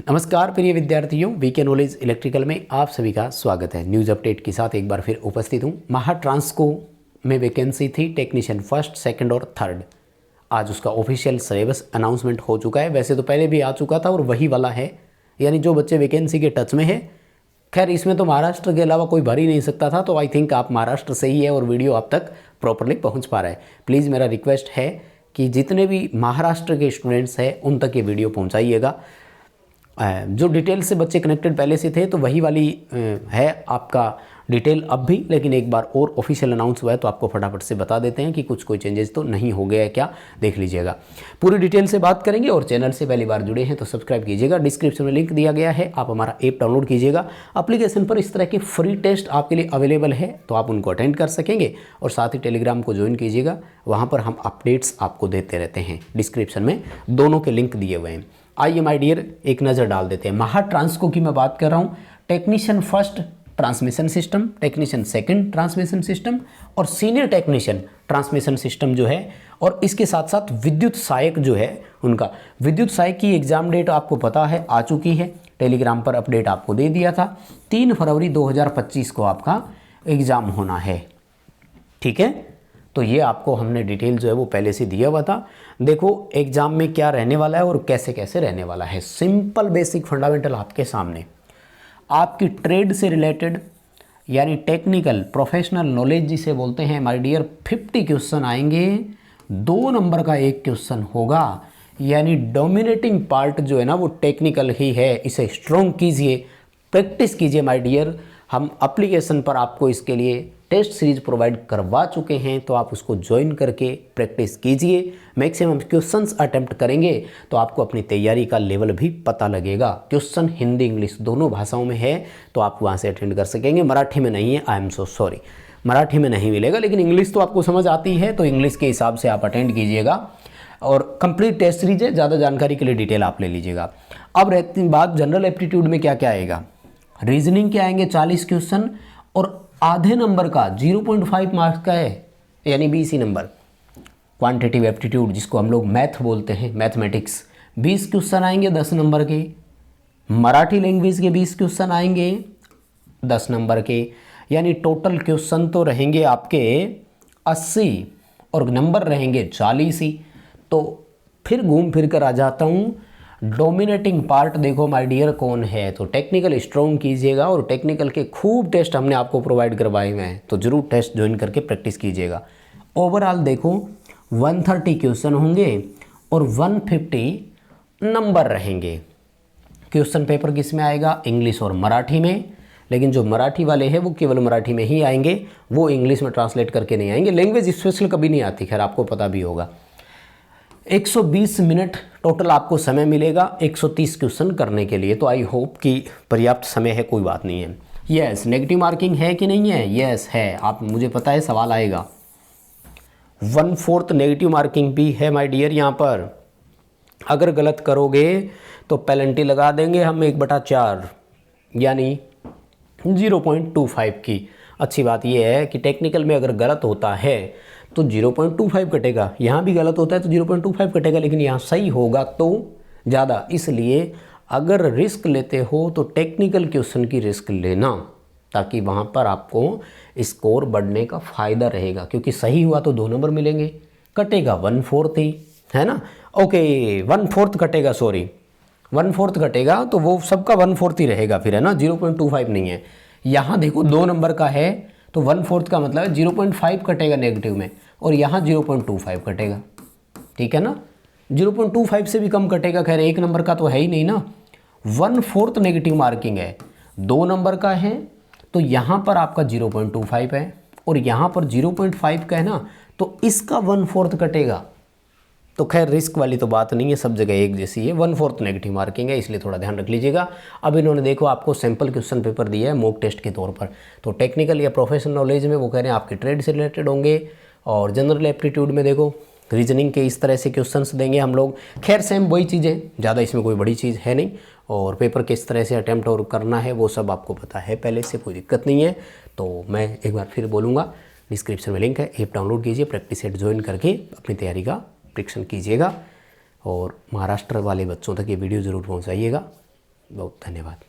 नमस्कार प्रिय विद्यार्थियों, वीके नॉलेज इलेक्ट्रिकल में आप सभी का स्वागत है। न्यूज़ अपडेट के साथ एक बार फिर उपस्थित हूँ। महाट्रांसको में वैकेंसी थी टेक्नीशियन फर्स्ट, सेकंड और थर्ड। आज उसका ऑफिशियल सिलेबस अनाउंसमेंट हो चुका है। वैसे तो पहले भी आ चुका था और वही वाला है, यानी जो बच्चे वैकेंसी के टच में है। खैर इसमें तो महाराष्ट्र के अलावा कोई भर ही नहीं सकता था, तो आई थिंक आप महाराष्ट्र से ही है और वीडियो आप तक प्रॉपरली पहुँच पा रहा है। प्लीज़ मेरा रिक्वेस्ट है कि जितने भी महाराष्ट्र के स्टूडेंट्स हैं उन तक ये वीडियो पहुँचाइएगा। जो डिटेल से बच्चे कनेक्टेड पहले से थे तो वही वाली है आपका डिटेल अब भी, लेकिन एक बार और ऑफिशियल अनाउंस हुआ है तो आपको फटाफट से बता देते हैं कि कुछ कोई चेंजेस तो नहीं हो गया है क्या, देख लीजिएगा। पूरी डिटेल से बात करेंगे और चैनल से पहली बार जुड़े हैं तो सब्सक्राइब कीजिएगा। डिस्क्रिप्शन में लिंक दिया गया है, आप हमारा ऐप डाउनलोड कीजिएगा। एप्लीकेशन पर इस तरह के फ्री टेस्ट आपके लिए अवेलेबल है तो आप उनको अटेंड कर सकेंगे और साथ ही टेलीग्राम को ज्वाइन कीजिएगा, वहाँ पर हम अपडेट्स आपको देते रहते हैं। डिस्क्रिप्शन में दोनों के लिंक दिए हुए हैं। आइए माय डियर एक नज़र डाल देते हैं। महाट्रांसको की मैं बात कर रहा हूँ। Technician first transmission system, technician second transmission system और सीनियर टेक्नीशियन ट्रांसमिशन सिस्टम जो है, और इसके साथ साथ विद्युत सहायक जो है उनका। विद्युत सहायक की एग्ज़ाम डेट आपको पता है आ चुकी है, टेलीग्राम पर अपडेट आपको दे दिया था। 3 फरवरी 2025 को आपका एग्ज़ाम होना है, ठीक है। तो ये आपको हमने डिटेल जो है वो पहले से दिया हुआ था। देखो एग्ज़ाम में क्या रहने वाला है और कैसे कैसे रहने वाला है। सिंपल बेसिक फंडामेंटल आपके सामने, आपकी ट्रेड से रिलेटेड यानी टेक्निकल प्रोफेशनल नॉलेज जिसे बोलते हैं माय डियर, 50 क्वेश्चन आएंगे। 2 नंबर का एक क्वेश्चन होगा, यानी डोमिनेटिंग पार्ट जो है ना वो टेक्निकल ही है। इसे स्ट्रॉन्ग कीजिए, प्रैक्टिस कीजिए माय डियर। हम एप्लीकेशन पर आपको इसके लिए टेस्ट सीरीज प्रोवाइड करवा चुके हैं, तो आप उसको ज्वाइन करके प्रैक्टिस कीजिए। मैक्सिमम क्वेश्चंस अटेम्प्ट करेंगे तो आपको अपनी तैयारी का लेवल भी पता लगेगा। क्वेश्चन हिंदी इंग्लिश दोनों भाषाओं में है तो आप वहाँ से अटेंड कर सकेंगे। मराठी में नहीं है, I am so sorry, Marathi में नहीं मिलेगा, लेकिन इंग्लिश तो आपको समझ आती है तो इंग्लिश के हिसाब से आप अटेंड कीजिएगा। और कंप्लीट टेस्ट सीरीज है, ज़्यादा जानकारी के लिए डिटेल आप ले लीजिएगा। अब रहती बात जनरल एप्टीट्यूड में क्या क्या आएगा। रीजनिंग के आएंगे 40 क्वेश्चन और आधे नंबर का 0.5 मार्क्स का है, यानी 20 नंबर। क्वांटिटेटिव एप्टीट्यूड जिसको हम लोग मैथ बोलते हैं, मैथमेटिक्स, 20 क्वेश्चन आएंगे 10 नंबर के। मराठी लैंग्वेज के 20 क्वेश्चन आएंगे 10 नंबर के, यानी टोटल क्वेश्चन तो रहेंगे आपके 80 और नंबर रहेंगे 40 ही। तो फिर घूम फिर कर आ जाता हूँ। डोमिनेटिंग पार्ट देखो माय डियर कौन है, तो टेक्निकल स्ट्रॉन्ग कीजिएगा और टेक्निकल के खूब टेस्ट हमने आपको प्रोवाइड करवाए हुए हैं, तो ज़रूर टेस्ट ज्वाइन करके प्रैक्टिस कीजिएगा। ओवरऑल देखो 130 क्वेश्चन होंगे और 150 नंबर रहेंगे। क्वेश्चन पेपर किस में आएगा, इंग्लिश और मराठी में, लेकिन जो मराठी वाले हैं वो केवल मराठी में ही आएंगे, वो इंग्लिश में ट्रांसलेट करके नहीं आएंगे। लैंग्वेज स्पेशल कभी नहीं आती, खैर आपको पता भी होगा। 120 मिनट टोटल आपको समय मिलेगा 130 क्वेश्चन करने के लिए, तो आई होप कि पर्याप्त समय है, कोई बात नहीं है। यस, नेगेटिव मार्किंग है कि नहीं है, यस है। आप मुझे पता है सवाल आएगा। 1/4 नेगेटिव मार्किंग भी है माय डियर यहाँ पर। अगर गलत करोगे तो पेनल्टी लगा देंगे हम 1/4, यानी 0.25 की। अच्छी बात यह है कि टेक्निकल में अगर गलत होता है तो 0.25 कटेगा, यहाँ भी गलत होता है तो 0.25 कटेगा, लेकिन यहाँ सही होगा तो ज़्यादा। इसलिए अगर रिस्क लेते हो तो टेक्निकल क्वेश्चन की रिस्क लेना, ताकि वहाँ पर आपको स्कोर बढ़ने का फ़ायदा रहेगा, क्योंकि सही हुआ तो 2 नंबर मिलेंगे, कटेगा 1/4 ही, है ना। ओके 1/4 कटेगा, सॉरी 1/4 कटेगा, तो वो सबका 1/4 ही रहेगा फिर, है ना, 0.25 नहीं है। यहाँ देखो 2 नंबर का है तो 1/4 का मतलब है 0.5 कटेगा नेगेटिव में, और यहाँ 0.25 कटेगा, ठीक है ना। 0.25 से भी कम कटेगा, खैर 1 नंबर का तो है ही नहीं ना। 1/4 नेगेटिव मार्किंग है, 2 नंबर का है तो यहाँ पर आपका 0.25 है और यहाँ पर 0.5 का है ना, तो इसका 1/4 कटेगा। तो खैर रिस्क वाली तो बात नहीं है, सब जगह एक जैसी है। 1/4 नेगेटिव मार्किंग है, इसलिए थोड़ा ध्यान रख लीजिएगा। अब इन्होंने देखो आपको सैम्पल क्वेश्चन पेपर दिया है मॉक टेस्ट के तौर पर, तो टेक्निकल या प्रोफेशनल नॉलेज में वो कह रहे हैं आपके ट्रेड से रिलेटेड होंगे, और जनरल एप्टीट्यूड में देखो रीजनिंग के इस तरह से क्वेश्चंस देंगे हम लोग। खैर सेम वही चीज़ें, ज़्यादा इसमें कोई बड़ी चीज़ है नहीं, और पेपर किस तरह से अटैम्प्ट और करना है वो सब आपको पता है पहले से, कोई दिक्कत नहीं है। तो मैं एक बार फिर बोलूँगा, डिस्क्रिप्शन में लिंक है, ऐप डाउनलोड कीजिए, प्रैक्टिस सेट ज्वाइन करके अपनी तैयारी का परीक्षण कीजिएगा। और महाराष्ट्र वाले बच्चों तक ये वीडियो ज़रूर पहुंचाइएगा। बहुत धन्यवाद।